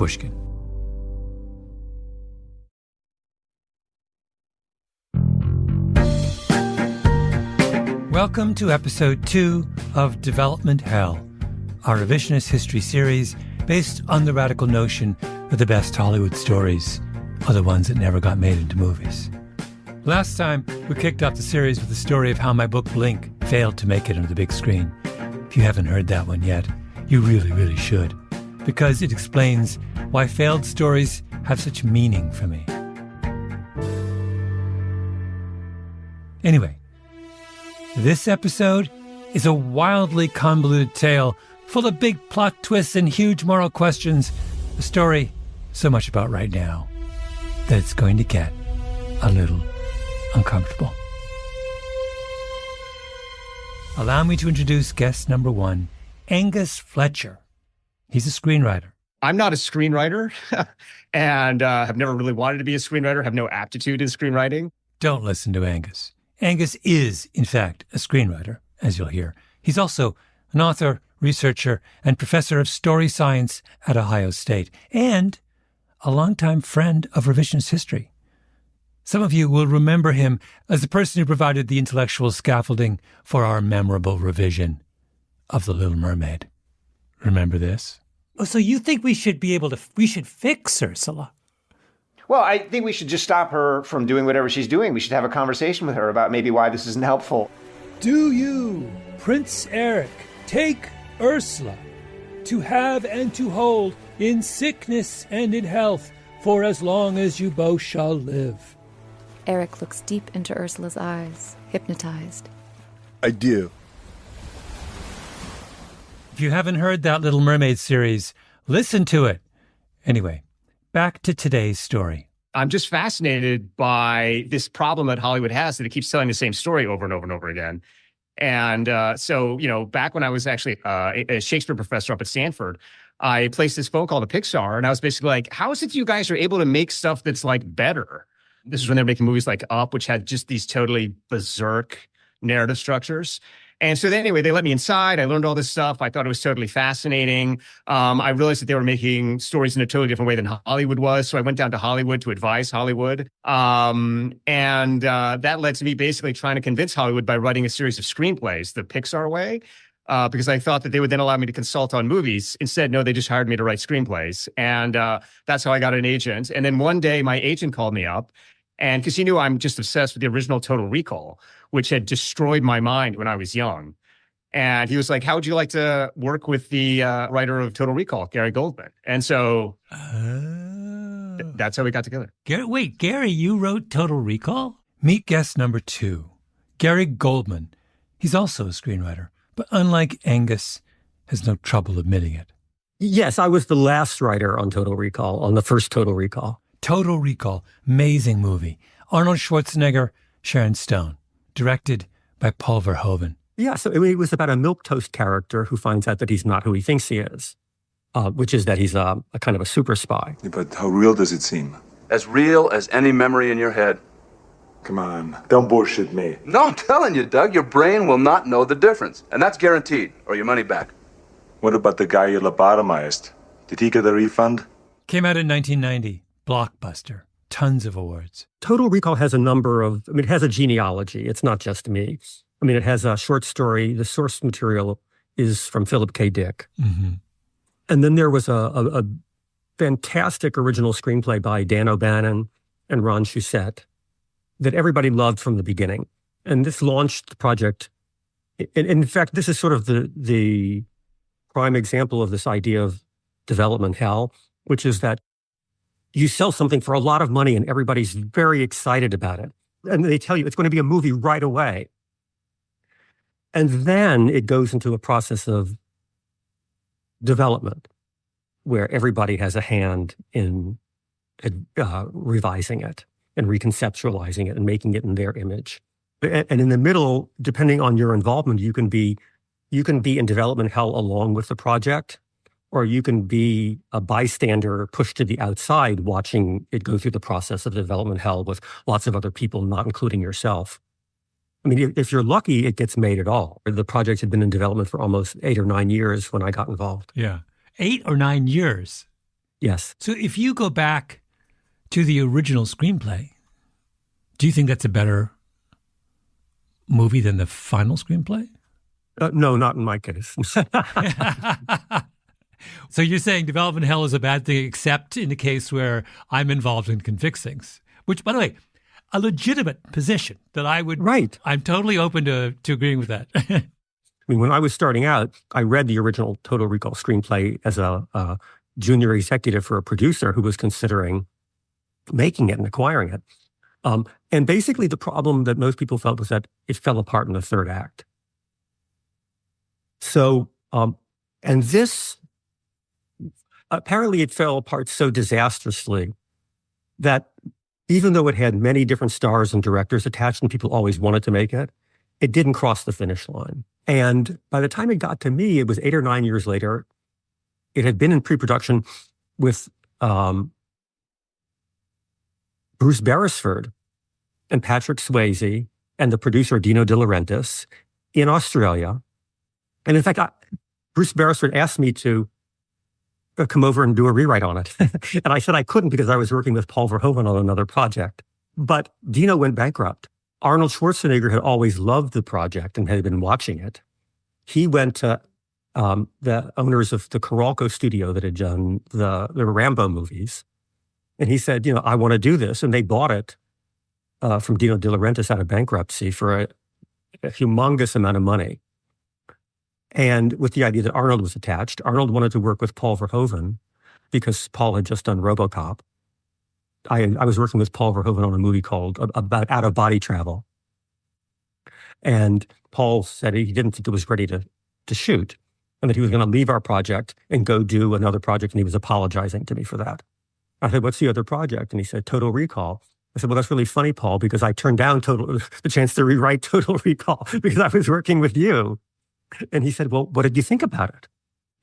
Pushkin. Welcome to episode 2 of Development Hell, our revisionist history series based on the radical notion that the best Hollywood stories are the ones that never got made into movies. Last time, we kicked off the series with the story of how my book Blink failed to make it onto the big screen. If you haven't heard that one yet, you really, really should, because it explains why failed stories have such meaning for me. Anyway, this episode is a wildly convoluted tale full of big plot twists and huge moral questions. A story so much about right now that it's going to get a little uncomfortable. Allow me to introduce guest number 1, Angus Fletcher. He's a screenwriter. I'm not a screenwriter and have never really wanted to be a screenwriter, have no aptitude in screenwriting. Don't listen to Angus. Angus is, in fact, a screenwriter, as you'll hear. He's also an author, researcher, and professor of story science at Ohio State, and a longtime friend of revisionist history. Some of you will remember him as the person who provided the intellectual scaffolding for our memorable revision of The Little Mermaid. Remember this? Oh, so you think we should fix Ursula? Well, I think we should just stop her from doing whatever she's doing. We should have a conversation with her about maybe why this isn't helpful. Do you, Prince Eric, take Ursula to have and to hold in sickness and in health for as long as you both shall live? Eric looks deep into Ursula's eyes, hypnotized. I do. If you haven't heard that Little Mermaid series, listen to it. Anyway, back to today's story. I'm just fascinated by this problem that Hollywood has, that it keeps telling the same story over and over and over again. And so, back when I was actually a Shakespeare professor up at Stanford, I placed this phone call to Pixar, and I was basically like, how is it you guys are able to make stuff that's like better? This is when they're making movies like Up, which had just these totally berserk narrative structures. And so anyway, they let me inside. I learned all this stuff. I thought it was totally fascinating. I realized that they were making stories in a totally different way than Hollywood was. So I went down to Hollywood to advise Hollywood. And that led to me basically trying to convince Hollywood by writing a series of screenplays the Pixar way, because I thought that they would then allow me to consult on movies. Instead, no, they just hired me to write screenplays. And that's how I got an agent. And then one day my agent called me up, and because he knew I'm just obsessed with the original Total Recall, which had destroyed my mind when I was young. And he was like, how would you like to work with the writer of Total Recall, Gary Goldman? And so that's how we got together. Wait, Gary, you wrote Total Recall? Meet guest number 2, Gary Goldman. He's also a screenwriter, but unlike Angus, has no trouble admitting it. Yes, I was the last writer on Total Recall, on the first Total Recall. Total Recall, amazing movie. Arnold Schwarzenegger, Sharon Stone. Directed by Paul Verhoeven. Yeah, so it was about a milquetoast character who finds out that he's not who he thinks he is, which is that he's a kind of a super spy. Yeah, but how real does it seem? As real as any memory in your head. Come on, don't bullshit me. No, I'm telling you, Doug, your brain will not know the difference. And that's guaranteed, or your money back. What about the guy you lobotomized? Did he get a refund? Came out in 1990. Blockbuster. Tons of awards. Total Recall has it has a genealogy. It's not just me. It has a short story. The source material is from Philip K. Dick. Mm-hmm. And then there was a fantastic original screenplay by Dan O'Bannon and Ron Shusett that everybody loved from the beginning. And this launched the project. In fact, this is sort of the prime example of this idea of development hell, which is that you sell something for a lot of money and everybody's very excited about it. And they tell you it's going to be a movie right away. And then it goes into a process of development where everybody has a hand in revising it and reconceptualizing it and making it in their image. And in the middle, depending on your involvement, you can be in development hell along with the project, or you can be a bystander pushed to the outside watching it go through the process of development hell with lots of other people, not including yourself. If you're lucky, it gets made at all. The project had been in development for almost 8 or 9 years when I got involved. Yeah. 8 or 9 years. Yes. So if you go back to the original screenplay, do you think that's a better movie than the final screenplay? No, not in my case. So you're saying development hell is a bad thing, except in the case where I'm involved and can fix things, which, by the way, a legitimate position that I would. Right. I'm totally open to agreeing with that. I mean, when I was starting out, I read the original Total Recall screenplay as a junior executive for a producer who was considering making it and acquiring it. And basically the problem that most people felt was that it fell apart in the third act. So, and this, apparently it fell apart so disastrously that even though it had many different stars and directors attached and people always wanted to make it, it didn't cross the finish line. And by the time it got to me, it was 8 or 9 years later. It had been in pre-production with Bruce Beresford and Patrick Swayze and the producer Dino De Laurentiis in Australia. And in fact, Bruce Beresford asked me to come over and do a rewrite on it. And I said I couldn't because I was working with Paul Verhoeven on another project. But Dino went bankrupt. Arnold Schwarzenegger had always loved the project and had been watching it. He went to the owners of the Coralco studio that had done the Rambo movies. And he said, I want to do this. And they bought it from Dino De Laurentiis out of bankruptcy for a humongous amount of money. And with the idea that Arnold was attached, Arnold wanted to work with Paul Verhoeven because Paul had just done RoboCop. I was working with Paul Verhoeven on a movie called about out-of-body travel. And Paul said he didn't think it was ready to shoot and that he was going to leave our project and go do another project. And he was apologizing to me for that. I said, what's the other project? And he said, Total Recall. I said, well, that's really funny, Paul, because I turned down the chance to rewrite Total Recall because I was working with you. And he said, well, what did you think about it?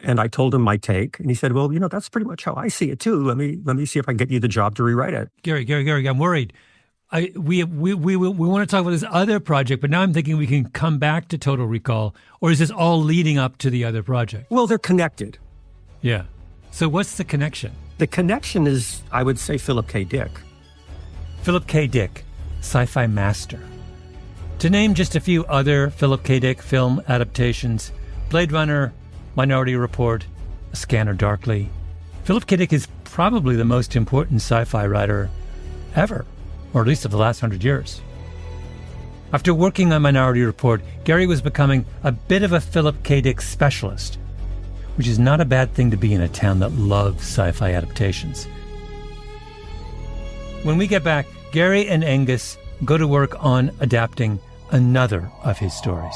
And I told him my take. And he said, well, that's pretty much how I see it too. Let me see if I can get you the job to rewrite it. Gary, I'm worried. We want to talk about this other project, but now I'm thinking we can come back to Total Recall, or is this all leading up to the other project? Well, they're connected. Yeah. So what's the connection? The connection is, I would say, Philip K. Dick. Philip K. Dick, sci-fi master. To name just a few other Philip K. Dick film adaptations, Blade Runner, Minority Report, A Scanner Darkly. Philip K. Dick is probably the most important sci-fi writer ever, or at least of the last 100 years. After working on Minority Report, Gary was becoming a bit of a Philip K. Dick specialist, which is not a bad thing to be in a town that loves sci-fi adaptations. When we get back, Gary and Angus go to work on adapting another of his stories.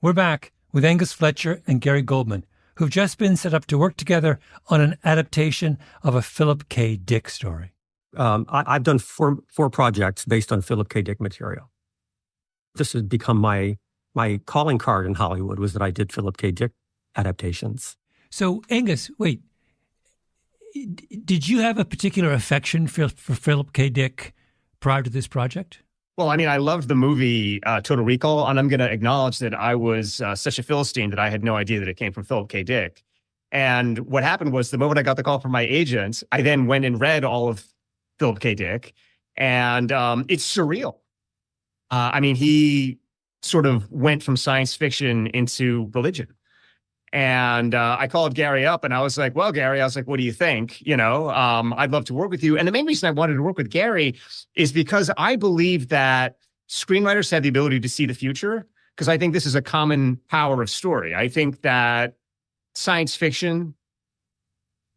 We're back with Angus Fletcher and Gary Goldman, who've just been set up to work together on an adaptation of a Philip K. Dick story. I've done four projects based on Philip K. Dick material. This has become my calling card in Hollywood, was that I did Philip K. Dick adaptations. So, Angus, wait, did you have a particular affection for Philip K. Dick prior to this project? Well, I mean, I loved the movie Total Recall, and I'm going to acknowledge that I was such a Philistine that I had no idea that it came from Philip K. Dick. And what happened was the moment I got the call from my agent, I then went and read all of Philip K. Dick, and it's surreal. I mean, he sort of went from science fiction into religion. And I called Gary up and I was like, well, Gary, what do you think? I'd love to work with you. And the main reason I wanted to work with Gary is because I believe that screenwriters have the ability to see the future, because I think this is a common power of story. I think that science fiction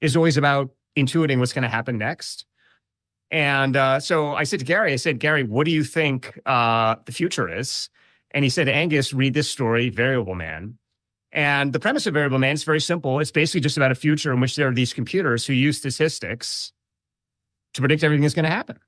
is always about intuiting what's going to happen next. And so I said to Gary, Gary, what do you think the future is? And he said, Angus, read this story, Variable Man. And the premise of Variable Man is very simple. It's basically just about a future in which there are these computers who use statistics to predict everything that's going to happen.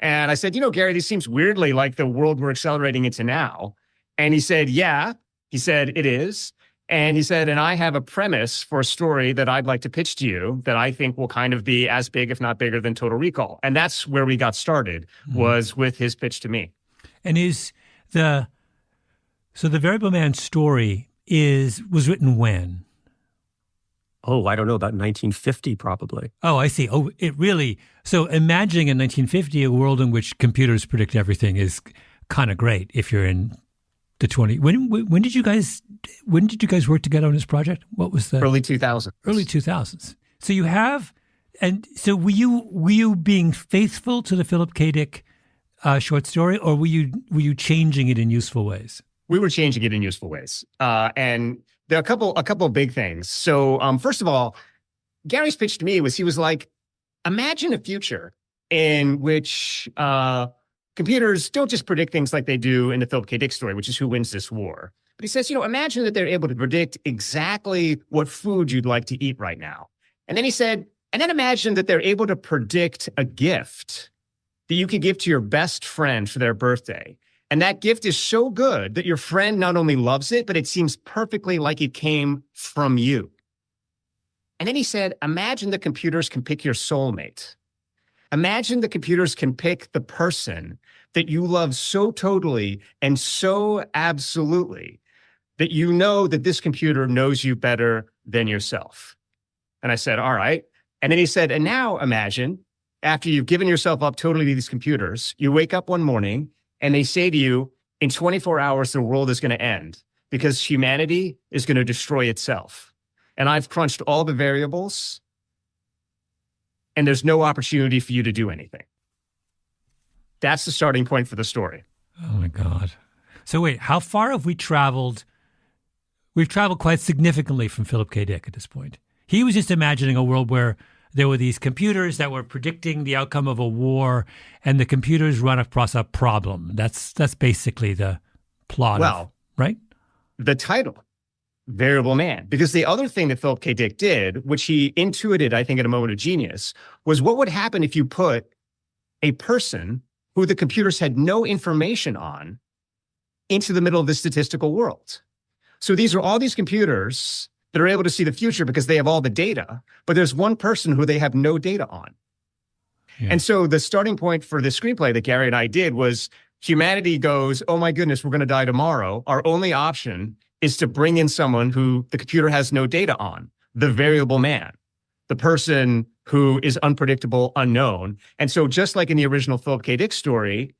And I said, Gary, this seems weirdly like the world we're accelerating into now. And he said, yeah. He said, it is. And he said, and I have a premise for a story that I'd like to pitch to you that I think will kind of be as big, if not bigger, than Total Recall. And that's where we got started, was with his pitch to me. And the Variable Man story was written when? Oh, I don't know, about 1950 probably. Oh, I see. Oh, so imagining in 1950 a world in which computers predict everything is kind of great if you're in the 20. When did you guys work together on this project? What was the early 2000s? Early 2000s. So you have, and so were you being faithful to the Philip K. Dick short story, or were you changing it in useful ways? We were changing it in useful ways, and there are a couple of big things. So first of all, Gary's pitch to me he was like, imagine a future in which computers don't just predict things like they do in the Philip K. Dick story, which is who wins this war. But he says, imagine that they're able to predict exactly what food you'd like to eat right now. And then he said, and then imagine that they're able to predict a gift that you can give to your best friend for their birthday. And that gift is so good that your friend not only loves it, but it seems perfectly like it came from you. And then he said, imagine the computers can pick your soulmate. Imagine the computers can pick the person that you love so totally and so absolutely that you know that this computer knows you better than yourself. And I said, all right. And then he said, and now imagine after you've given yourself up totally to these computers, you wake up one morning and they say to you, in 24 hours, the world is going to end because humanity is going to destroy itself. And I've crunched all the variables and there's no opportunity for you to do anything. That's the starting point for the story. Oh, my God. So wait, how far have we traveled? We've traveled quite significantly from Philip K. Dick at this point. He was just imagining a world where there were these computers that were predicting the outcome of a war, and the computers run across a problem. That's basically the plot, right? The title, Variable Man. Because the other thing that Philip K. Dick did, which he intuited, I think, at a moment of genius, was what would happen if you put a person who the computers had no information on into the middle of the statistical world. So these are all these computers that are able to see the future because they have all the data, but there's one person who they have no data on. Yeah. And so the starting point for the screenplay that Gary and I did was humanity goes, oh my goodness, we're going to die tomorrow. Our only option is to bring in someone who the computer has no data on, the variable man, the person who is unpredictable, unknown. And so just like in the original Philip K. Dick story,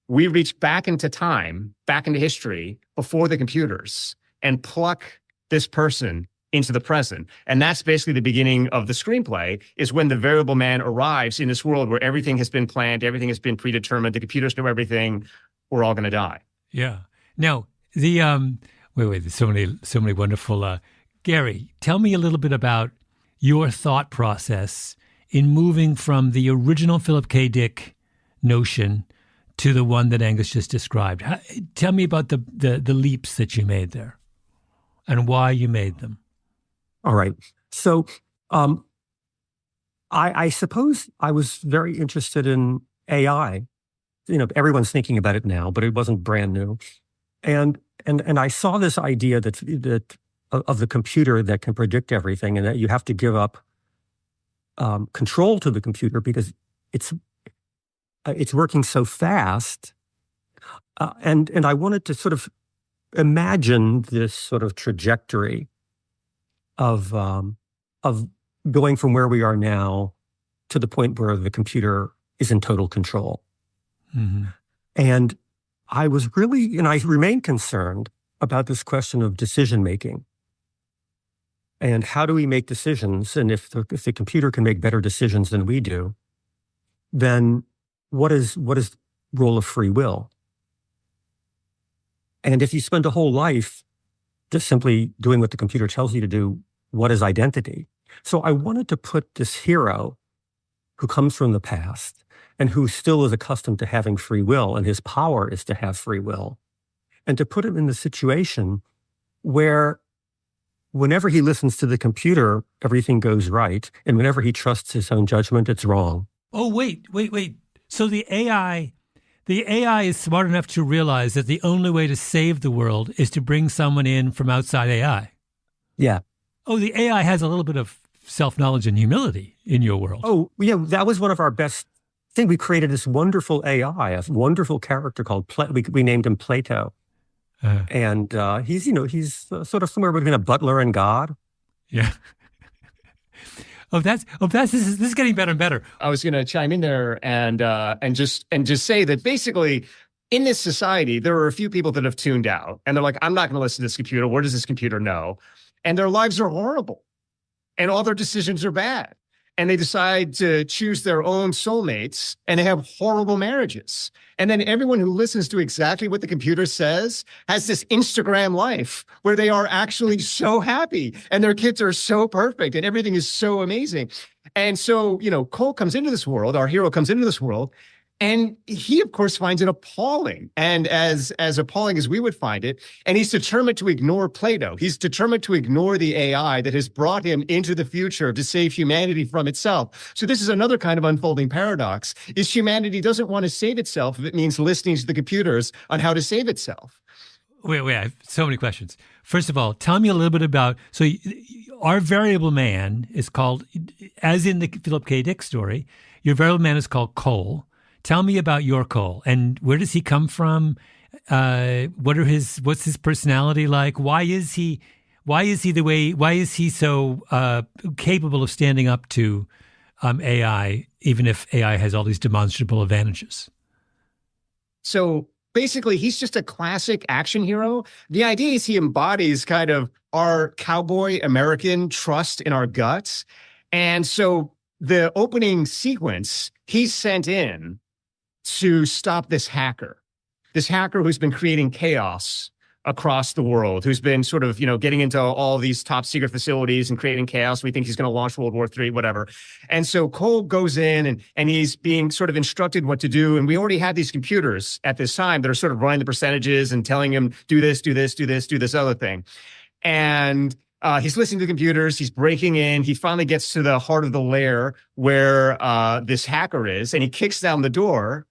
we reach back into time, back into history before the computers and pluck this person into the present. And that's basically the beginning of the screenplay, is when the variable man arrives in this world where everything has been planned, everything has been predetermined, the computers know everything, we're all going to die. Yeah. Now, the, wait, there's so many wonderful, Gary, tell me a little bit about your thought process in moving from the original Philip K. Dick notion to the one that Angus just described. Tell me about the leaps that you made there and why you made them. All right. So I suppose I was very interested in AI. Everyone's thinking about it now, but it wasn't brand new. And I saw this idea that of the computer that can predict everything, and that you have to give up control to the computer because it's working so fast. And I wanted to sort of imagine this sort of trajectory of going from where we are now to the point where the computer is in total control. Mm-hmm. And I was really, and I remain concerned about this question of decision making. And how do we make decisions? And if the computer can make better decisions than we do, then what is the role of free will? And if you spend a whole life just simply doing what the computer tells you to do, what is identity? So I wanted to put this hero who comes from the past and who still is accustomed to having free will, and his power is to have free will, and to put him in the situation where whenever he listens to the computer, everything goes right, and whenever he trusts his own judgment, it's wrong. Oh, wait. So the AI is smart enough to realize that the only way to save the world is to bring someone in from outside AI. Yeah. Oh, the AI has a little bit of self-knowledge and humility in your world. Oh, yeah, that was one of our best things. We created this wonderful AI, a wonderful character called, we named him Plato. And he's sort of somewhere between a butler and God. Yeah. This is getting better and better. I was going to chime in there and just say that basically in this society, there are a few people that have tuned out and they're like, I'm not going to listen to this computer. What does this computer know? And their lives are horrible and all their decisions are bad. And they decide to choose their own soulmates and they have horrible marriages. And then everyone who listens to exactly what the computer says has this Instagram life where they are actually so happy and their kids are so perfect and everything is so amazing. And so, Cole comes into this world, our hero comes into this world, and he, of course, finds it appalling, and as appalling as we would find it. And he's determined to ignore Plato. He's determined to ignore the AI that has brought him into the future to save humanity from itself. So this is another kind of unfolding paradox, is humanity doesn't want to save itself if it means listening to the computers on how to save itself. Wait, I have so many questions. First of all, tell me a little bit about, our variable man is called, as in the Philip K. Dick story, your variable man is called Cole. Tell me about your Cole, and where does he come from? What's his personality like? Why is he so capable of standing up to AI, even if AI has all these demonstrable advantages? So basically, he's just a classic action hero. The idea is he embodies kind of our cowboy American trust in our guts. And so the opening sequence, he's sent in to stop this hacker who's been creating chaos across the world, who's been sort of, getting into all these top secret facilities and creating chaos. We think he's going to launch World War III, whatever. And so Cole goes in and he's being sort of instructed what to do. And we already had these computers at this time that are sort of running the percentages and telling him, do this, do this, do this, do this other thing. And he's listening to the computers. He's breaking in. He finally gets to the heart of the lair where this hacker is, and he kicks down the door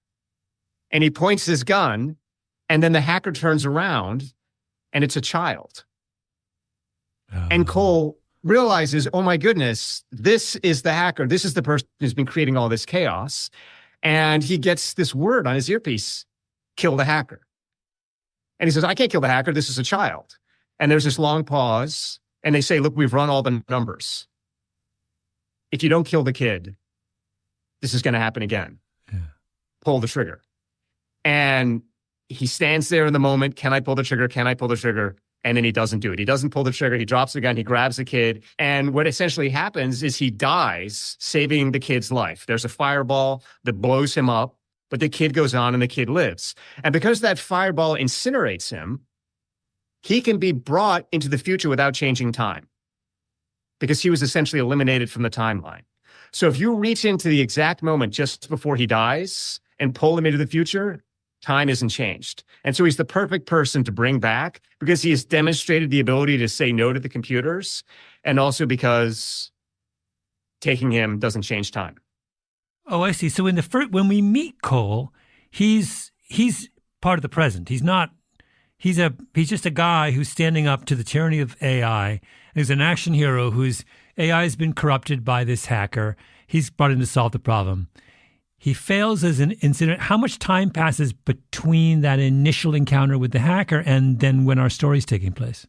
and he points his gun, and then the hacker turns around and it's a child. And Cole realizes, oh my goodness, this is the hacker. This is the person who's been creating all this chaos. And he gets this word on his earpiece, kill the hacker. And he says, I can't kill the hacker. This is a child. And there's this long pause. And they say, look, we've run all the numbers. If you don't kill the kid, this is going to happen again. Yeah. Pull the trigger. And he stands there in the moment. Can I pull the trigger? Can I pull the trigger? And then he doesn't do it. He doesn't pull the trigger. He drops the gun. He grabs the kid. And what essentially happens is he dies, saving the kid's life. There's a fireball that blows him up, but the kid goes on and the kid lives. And because that fireball incinerates him, he can be brought into the future without changing time, because he was essentially eliminated from the timeline. So if you reach into the exact moment just before he dies and pull him into the future, time isn't changed. And so he's the perfect person to bring back, because he has demonstrated the ability to say no to the computers, and also because taking him doesn't change time. Oh, I see. So in when we meet Cole, he's part of the present. He's not. He's just a guy who's standing up to the tyranny of AI. He's an action hero whose AI has been corrupted by this hacker. He's brought in to solve the problem. He fails as an incident. How much time passes between that initial encounter with the hacker and then when our story's taking place?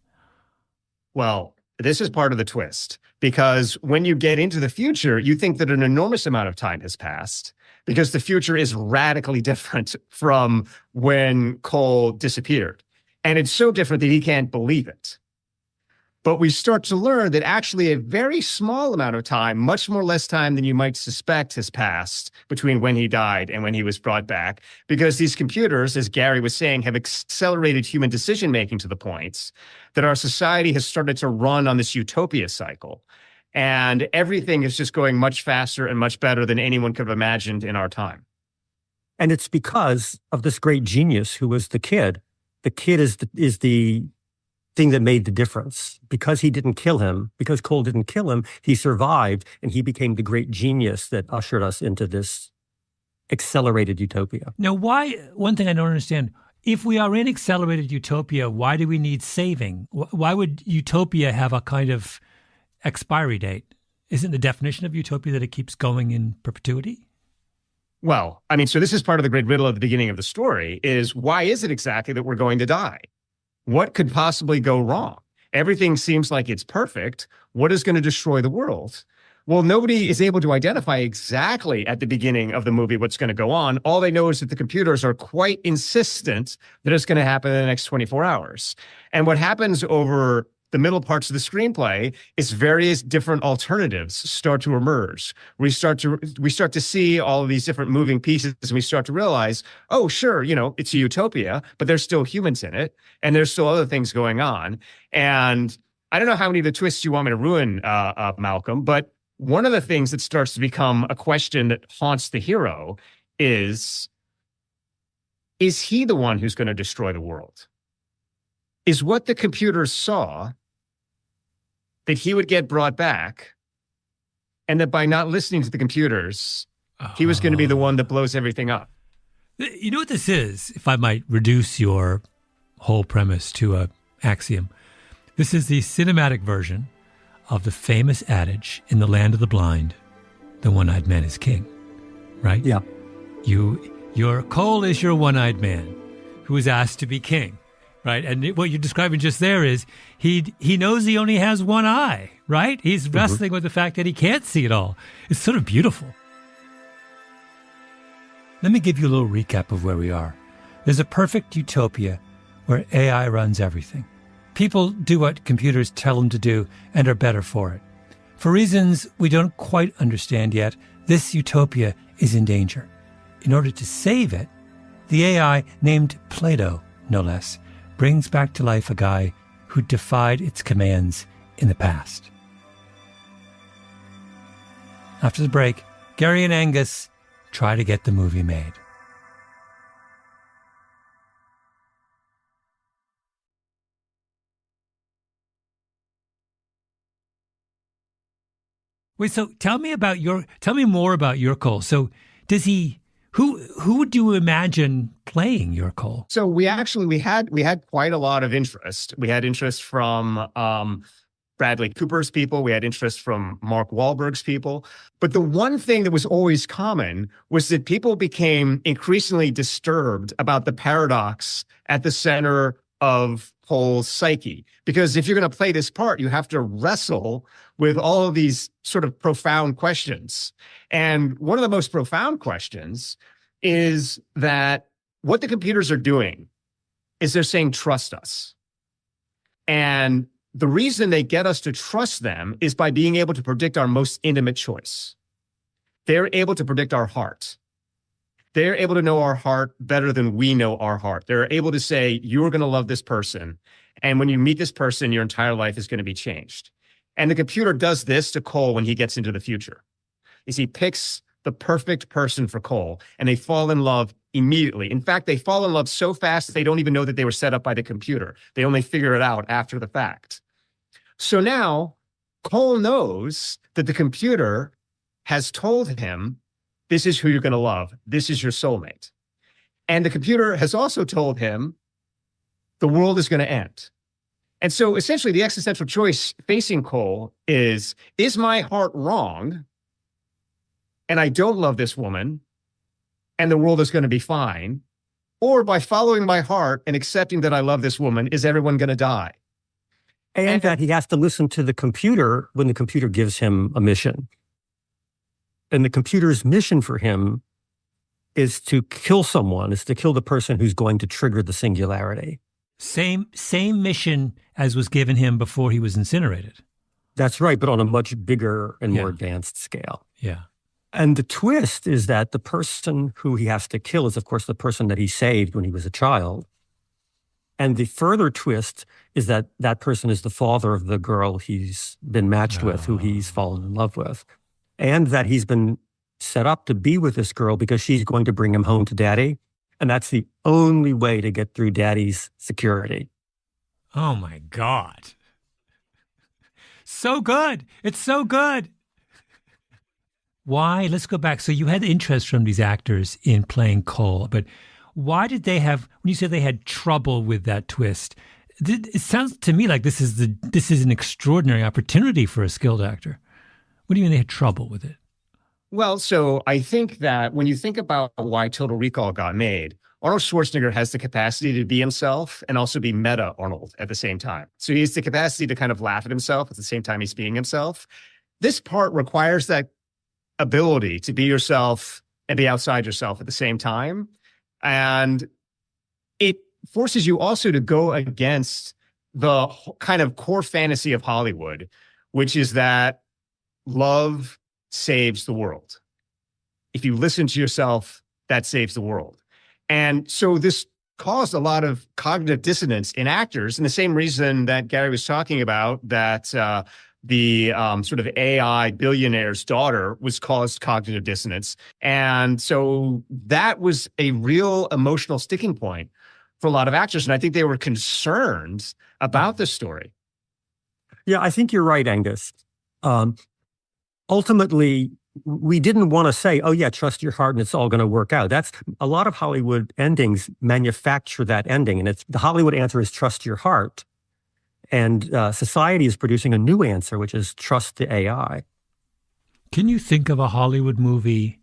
Well, this is part of the twist, because when you get into the future, you think that an enormous amount of time has passed, because the future is radically different from when Cole disappeared. And it's so different that he can't believe it. But we start to learn that actually a very small amount of time, much more less time than you might suspect, has passed between when he died and when he was brought back, because these computers, as Gary was saying, have accelerated human decision-making to the point that our society has started to run on this utopia cycle. And everything is just going much faster and much better than anyone could have imagined in our time. And it's because of this great genius who was the kid. The kid is the thing that made the difference. Because he didn't kill him, because Cole didn't kill him, he survived, and he became the great genius that ushered us into this accelerated utopia. Now, one thing I don't understand, If we are in accelerated utopia, why do we need saving? Why would utopia have a kind of expiry date? Isn't the definition of utopia that it keeps going in perpetuity? Well, I mean, so this is part of the great riddle at the beginning of the story is why is it exactly that we're going to die? What could possibly go wrong? Everything seems like it's perfect. What is going to destroy the world? Well, nobody is able to identify exactly at the beginning of the movie what's going to go on. All they know is that the computers are quite insistent that it's going to happen in the next 24 hours. And what happens over the middle parts of the screenplay is various different alternatives start to emerge. We start to see all of these different moving pieces, and we start to realize, oh, sure, it's a utopia, but there's still humans in it, and there's still other things going on. And I don't know how many of the twists you want me to ruin, Malcolm, but one of the things that starts to become a question that haunts the hero is he the one who's going to destroy the world? Is what the computers saw that he would get brought back, and that by not listening to the computers, he was going to be the one that blows everything up? You know what this is, if I might reduce your whole premise to an axiom? This is the cinematic version of the famous adage in the land of the blind, the one-eyed man is king, right? Yeah. Your Cole is your one-eyed man who is asked to be king, right? And what you're describing just there is he knows he only has one eye, right? He's wrestling with the fact that he can't see it all. It's sort of beautiful. Let me give you a little recap of where we are. There's a perfect utopia where AI runs everything. People do what computers tell them to do and are better for it. For reasons we don't quite understand yet, this utopia is in danger. In order to save it, the AI, named Plato, no less, brings back to life a guy who defied its commands in the past. After the break, Gary and Angus try to get the movie made. Wait, so tell me more about your Cole. So who would you imagine playing your Cole? So we had quite a lot of interest. We had interest from Bradley Cooper's people. We had interest from Mark Wahlberg's people. But the one thing that was always common was that people became increasingly disturbed about the paradox at the center of Cole's psyche. Because if you're going to play this part, you have to wrestle with all of these sort of profound questions. And one of the most profound questions is that what the computers are doing is they're saying, trust us. And the reason they get us to trust them is by being able to predict our most intimate choice. They're able to predict our heart. They're able to know our heart better than we know our heart. They're able to say, you're going to love this person. And when you meet this person, your entire life is going to be changed. And the computer does this to Cole when he gets into the future. He picks the perfect person for Cole, and they fall in love immediately. In fact, they fall in love so fast, they don't even know that they were set up by the computer. They only figure it out after the fact. So now Cole knows that the computer has told him, this is who you're going to love. This is your soulmate. And the computer has also told him the world is going to end. And so essentially the existential choice facing Cole is my heart wrong? And I don't love this woman, and the world is going to be fine? Or by following my heart and accepting that I love this woman, is everyone going to die? And that he has to listen to the computer when the computer gives him a mission. And the computer's mission for him is to kill someone, is to kill the person who's going to trigger the singularity. Same mission as was given him before he was incinerated. That's right, but on a much bigger and more advanced scale. Yeah. And the twist is that the person who he has to kill is, of course, the person that he saved when he was a child. And the further twist is that that person is the father of the girl he's been matched with, who he's fallen in love with. And that he's been set up to be with this girl because she's going to bring him home to daddy. And that's the only way to get through daddy's security. Oh, my God. So good. It's so good. Why? Let's go back. So you had interest from these actors in playing Cole, but why did they have, when you say they had trouble with that twist, it sounds to me like this is an extraordinary opportunity for a skilled actor. What do you mean they had trouble with it? Well, so I think that when you think about why Total Recall got made, Arnold Schwarzenegger has the capacity to be himself and also be meta Arnold at the same time. So he has the capacity to kind of laugh at himself at the same time he's being himself. This part requires that ability to be yourself and be outside yourself at the same time. And it forces you also to go against the kind of core fantasy of Hollywood, which is that love saves the world. If you listen to yourself, that saves the world. And so this caused a lot of cognitive dissonance in actors, and the same reason that Gary was talking about, that the sort of AI billionaire's daughter was caused cognitive dissonance. And so that was a real emotional sticking point for a lot of actors. And I think they were concerned about this story. Yeah, I think you're right, Angus. Ultimately, we didn't want to say, oh, yeah, trust your heart and it's all going to work out. That's a lot of Hollywood endings manufacture that ending. And the Hollywood answer is trust your heart. And society is producing a new answer, which is trust the AI. Can you think of a Hollywood movie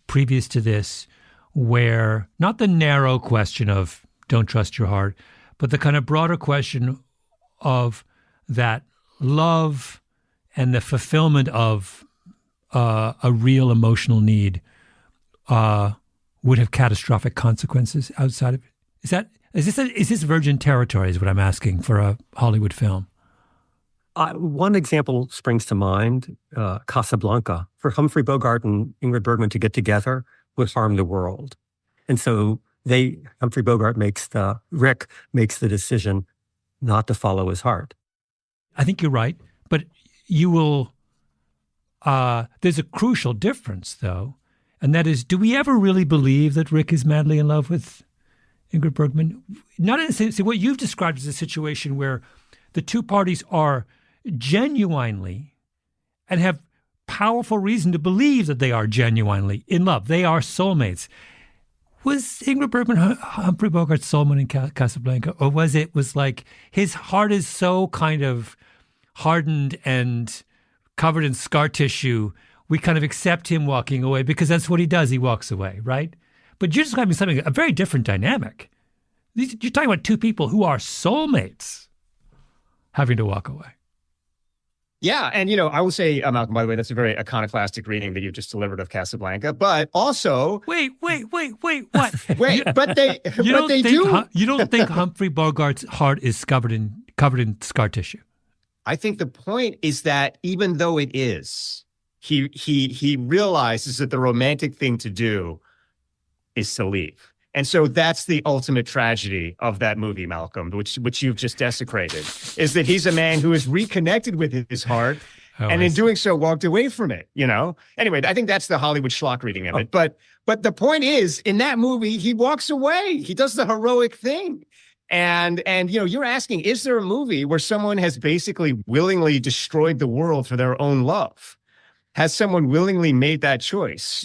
previous to this where not the narrow question of don't trust your heart, but the kind of broader question of that love and the fulfillment of a real emotional need would have catastrophic consequences outside of it? Is this virgin territory is what I'm asking for a Hollywood film? One example springs to mind, Casablanca. For Humphrey Bogart and Ingrid Bergman to get together would harm the world. And so Rick makes the decision not to follow his heart. I think you're right, but you will, there's a crucial difference though, and that is, do we ever really believe that Rick is madly in love with Ingrid Bergman? Not in the sense, what you've described as a situation where the two parties are genuinely and have powerful reason to believe that they are genuinely in love. They are soulmates. Was Ingrid Bergman Humphrey Bogart's soulmate in Casablanca? Or was like his heart is so kind of hardened and covered in scar tissue, we kind of accept him walking away because that's what he does. He walks away, right? But you're describing something, a very different dynamic. You're talking about two people who are soulmates having to walk away. Yeah, and I will say, Malcolm, by the way, that's a very iconoclastic reading that you've just delivered of Casablanca. But also, wait, what? but they do. You don't think Humphrey Bogart's heart is covered in scar tissue? I think the point is that even though it is, he realizes that the romantic thing to do is to leave. And so that's the ultimate tragedy of that movie, Malcolm, which you've just desecrated, is that he's a man who is reconnected with his heart and in doing so walked away from it, Anyway, I think that's the Hollywood schlock reading of it. But the point is, in that movie, he walks away. He does the heroic thing. And you're asking, is there a movie where someone has basically willingly destroyed the world for their own love? Has someone willingly made that choice,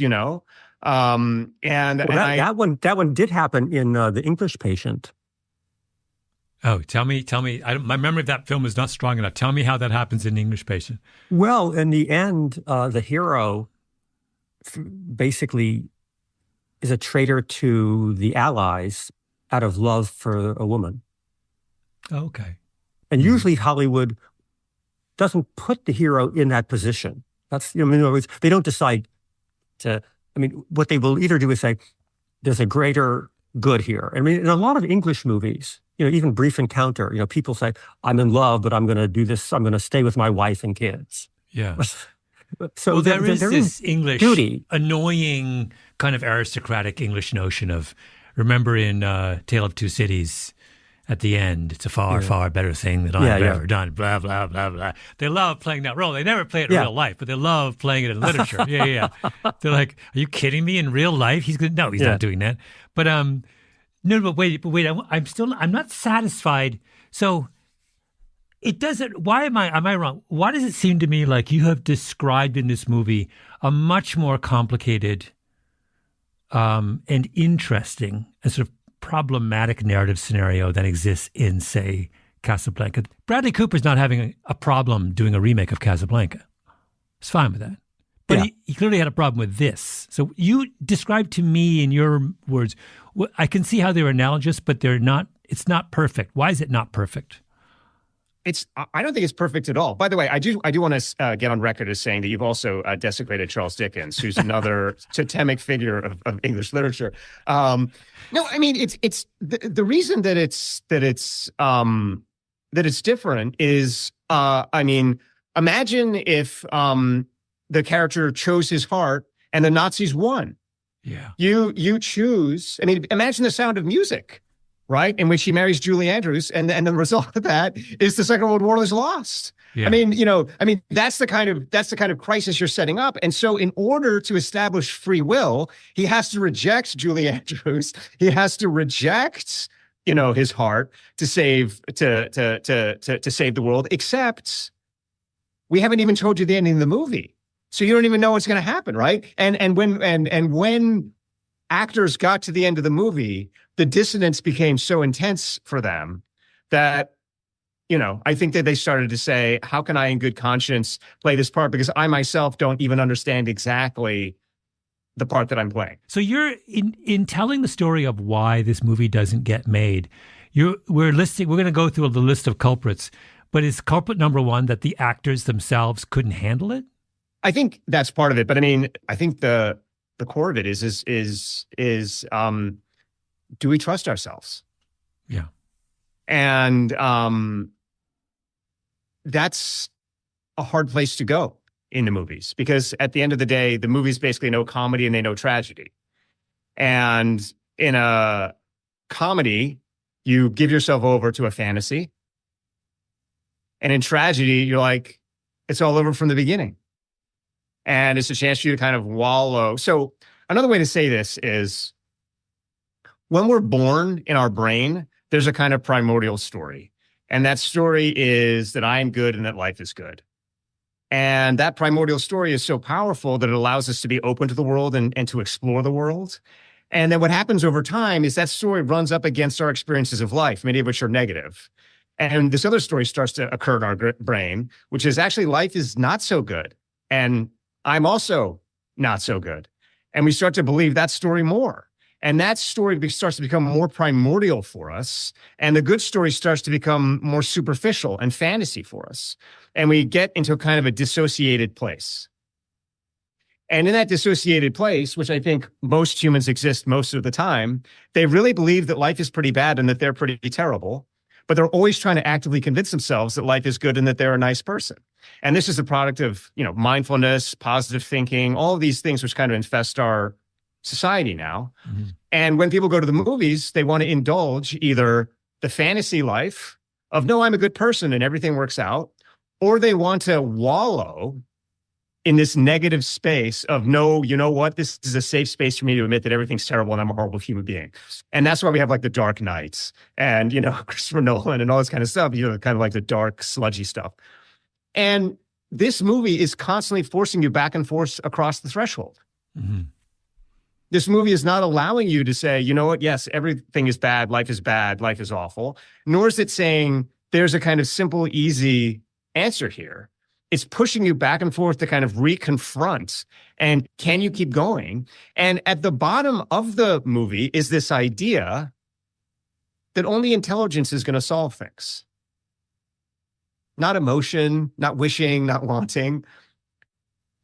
that one did happen in The English Patient. Oh, tell me. My memory of that film is not strong enough. Tell me how that happens in The English Patient. Well, in the end, the hero basically is a traitor to the Allies out of love for a woman. Okay. And usually Hollywood doesn't put the hero in that position. That's, in other words, they don't decide to, what they will either do is say, there's a greater good here. In a lot of English movies, even Brief Encounter, people say, I'm in love, but I'm going to do this. I'm going to stay with my wife and kids. Yeah. So there is this English, duty. Annoying kind of aristocratic English notion of, remember in Tale of Two Cities, at the end, it's a far, far better thing than I've ever done, blah, blah, blah, blah. They love playing that role. They never play it in real life, but they love playing it in literature. Yeah. They're like, are you kidding me? In real life? He's not doing that. But wait, I'm not satisfied. So it doesn't, am I wrong? Why does it seem to me like you have described in this movie a much more complicated and interesting and sort of problematic narrative scenario that exists in, say, Casablanca. Bradley Cooper's not having a problem doing a remake of Casablanca. He's fine with that. But he clearly had a problem with this. So you describe to me in your words, I can see how they're analogous, but they're not. It's not perfect. Why is it not perfect? I don't think it's perfect at all. By the way, I do want to get on record as saying that you've also desecrated Charles Dickens, who's another totemic figure of English literature. No, I mean it's the reason that it's different is I mean, imagine if the character chose his heart and the Nazis won. Yeah, you choose. I mean, imagine the Sound of Music. Right, in which he marries Julie Andrews, and the result of that is the Second World War is lost. Yeah. I mean, that's the kind of crisis you're setting up. And so, in order to establish free will, he has to reject Julie Andrews. He has to reject, his heart to save to save the world. Except, we haven't even told you the ending of the movie, so you don't even know what's going to happen, right? And when actors got to the end of the movie, the dissonance became so intense for them that, I think that they started to say, how can I in good conscience play this part? Because I myself don't even understand exactly the part that I'm playing. So you're in telling the story of why this movie doesn't get made. We're going to go through the list of culprits, but is culprit number one that the actors themselves couldn't handle it? I think that's part of it. But I mean, I think the core of it is do we trust ourselves? Yeah. And that's a hard place to go in the movies, because at the end of the day, the movies basically know comedy and they know tragedy. And in a comedy, you give yourself over to a fantasy. And in tragedy, you're like, it's all over from the beginning. And it's a chance for you to kind of wallow. So another way to say this is, when we're born in our brain, there's a kind of primordial story. And that story is that I am good and that life is good. And that primordial story is so powerful that it allows us to be open to the world and to explore the world. And then what happens over time is that story runs up against our experiences of life, many of which are negative. And this other story starts to occur in our brain, which is actually life is not so good. And I'm also not so good. And we start to believe that story more. And that story starts to become more primordial for us. And the good story starts to become more superficial and fantasy for us. And we get into a kind of a dissociated place. And in that dissociated place, which I think most humans exist most of the time, they really believe that life is pretty bad and that they're pretty terrible. But they're always trying to actively convince themselves that life is good and that they're a nice person. And this is a product of, mindfulness, positive thinking, all of these things which kind of infest our society now. Mm-hmm. And when people go to the movies, they want to indulge either the fantasy life of, no, I'm a good person and everything works out, or they want to wallow in this negative space of, no, you know what? This is a safe space for me to admit that everything's terrible and I'm a horrible human being. And that's why we have like the Dark Knights and, Christopher Nolan and all this kind of stuff, kind of like the dark, sludgy stuff. And this movie is constantly forcing you back and forth across the threshold. Mm-hmm. This movie is not allowing you to say, you know what? Yes, everything is bad. Life is awful. Nor is it saying there's a kind of simple, easy answer here. It's pushing you back and forth to kind of reconfront. And can you keep going? And at the bottom of the movie is this idea that only intelligence is going to solve things. Not emotion, not wishing, not wanting,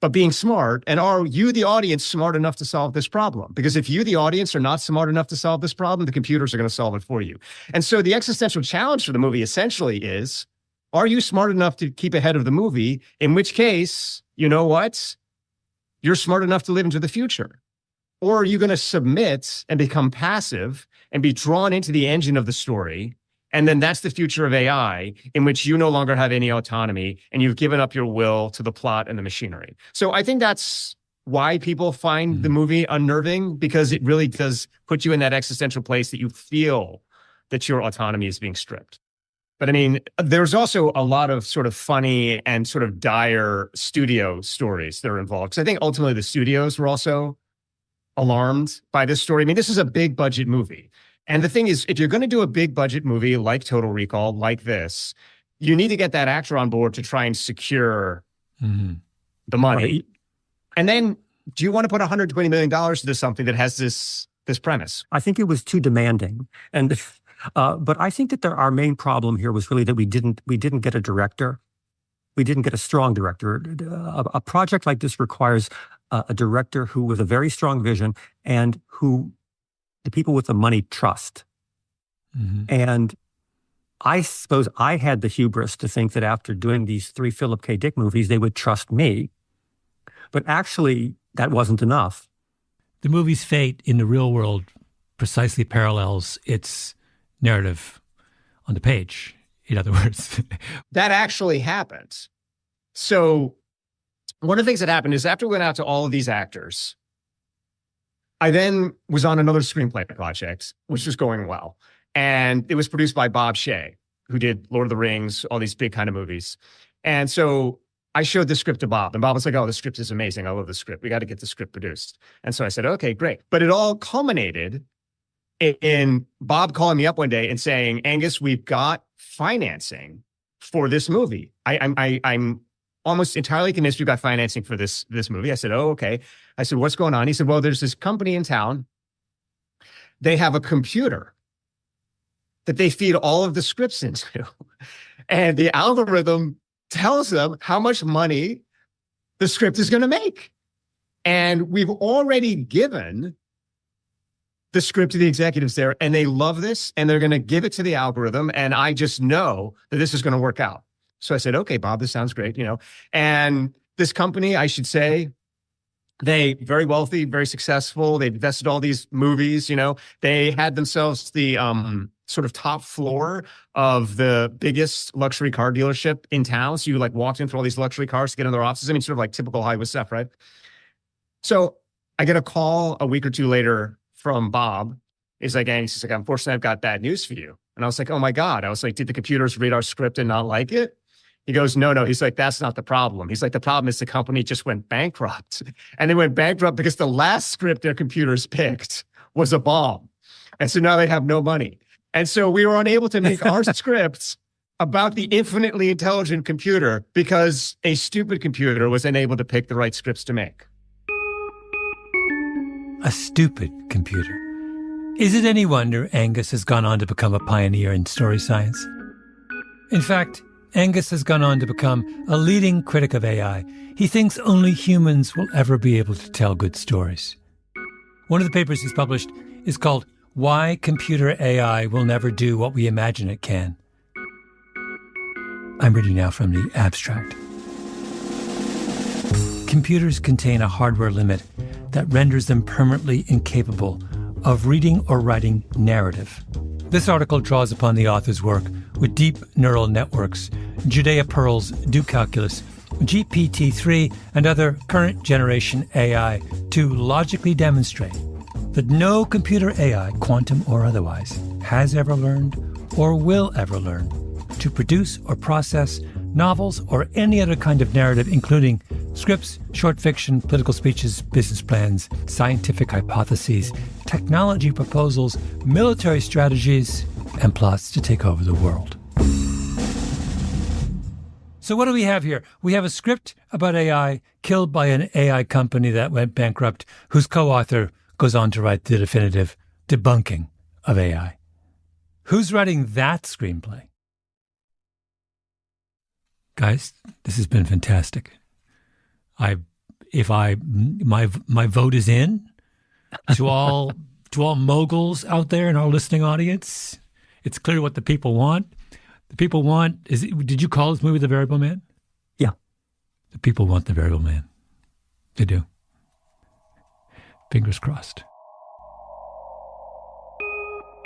but being smart. And are you, the audience, smart enough to solve this problem? Because if you, the audience, are not smart enough to solve this problem, the computers are going to solve it for you. And so the existential challenge for the movie essentially is, are you smart enough to keep ahead of the movie? In which case, you know what? You're smart enough to live into the future. Or are you going to submit and become passive and be drawn into the engine of the story? And then that's the future of AI, in which you no longer have any autonomy and you've given up your will to the plot and the machinery. So I think that's why people find the movie unnerving, because it really does put you in that existential place that you feel that your autonomy is being stripped. But I mean, there's also a lot of sort of funny and sort of dire studio stories that are involved. Because I think ultimately the studios were also alarmed by this story. I mean, this is a big budget movie. And the thing is, if you're going to do a big budget movie like Total Recall, like this, you need to get that actor on board to try and secure the money. Right. And then do you want to put $120 million into something that has this premise? I think it was too demanding. And but I think that our main problem here was really that we didn't get a director. We didn't get a strong director. A project like this requires a director who with a very strong vision and who the people with the money trust. And I suppose I had the hubris to think that after doing these 3 Philip K. Dick movies, they would trust me. But actually, that wasn't enough. The movie's fate in the real world precisely parallels its narrative on the page, in other words. That actually happened. So one of the things that happened is after we went out to all of these actors, I then was on another screenplay project, which was going well. And it was produced by Bob Shea, who did Lord of the Rings, all these big kind of movies. And so I showed the script to Bob, and Bob was like, oh, the script is amazing. I love the script. We got to get the script produced. And so I said, okay, great. But it all culminated in Bob calling me up one day and saying, Angus, we've got financing for this movie. I'm almost entirely convinced we've got financing for this movie. I said, oh, okay. I said, what's going on? He said, well, there's this company in town. They have a computer that they feed all of the scripts into. And the algorithm tells them how much money the script is going to make. And we've already given the script to the executives there, and they love this, and they're going to give it to the algorithm. And I just know that this is going to work out. So I said, okay, Bob, this sounds great, And this company, I should say, they very wealthy, very successful. They invested all these movies, They had themselves the sort of top floor of the biggest luxury car dealership in town. So you walked in through all these luxury cars to get in their offices. I mean, sort of like typical Hollywood stuff, right? So I get a call a week or two later from Bob. He's like, unfortunately, I've got bad news for you. And I was like, oh my God. I was like, did the computers read our script and not like it? He goes, no. He's like, that's not the problem. He's like, the problem is the company just went bankrupt. And they went bankrupt because the last script their computers picked was a bomb. And so now they have no money. And so we were unable to make our scripts about the infinitely intelligent computer because a stupid computer was unable to pick the right scripts to make. A stupid computer. Is it any wonder Angus has gone on to become a pioneer in story science? In fact, Angus has gone on to become a leading critic of AI. He thinks only humans will ever be able to tell good stories. One of the papers he's published is called Why Computer AI Will Never Do What We Imagine It Can. I'm reading now from the abstract. Computers contain a hardware limit that renders them permanently incapable of reading or writing narrative. This article draws upon the author's work with deep neural networks, Judea Pearl's Do Calculus, GPT-3, and other current generation AI to logically demonstrate that no computer AI, quantum or otherwise, has ever learned or will ever learn to produce or process novels or any other kind of narrative, including scripts, short fiction, political speeches, business plans, scientific hypotheses, technology proposals, military strategies, and plots to take over the world. So what do we have here? We have a script about AI killed by an AI company that went bankrupt, whose co-author goes on to write the definitive debunking of AI. Who's writing that screenplay? Guys, this has been fantastic. My vote is in to all moguls out there in our listening audience. It's clear what the people want. The people want did you call this movie The Variable Man? Yeah. The people want The Variable Man. They do. Fingers crossed.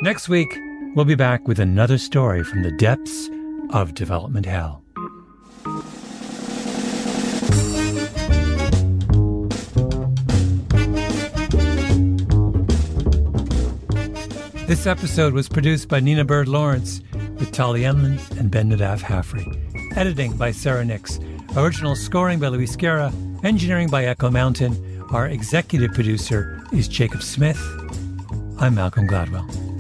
Next week, we'll be back with another story from the depths of development hell. This episode was produced by Nina Bird Lawrence with Tali Emlins and Ben Nadav Haffrey. Editing by Sarah Nix. Original scoring by Luis Guerra. Engineering by Echo Mountain. Our executive producer is Jacob Smith. I'm Malcolm Gladwell.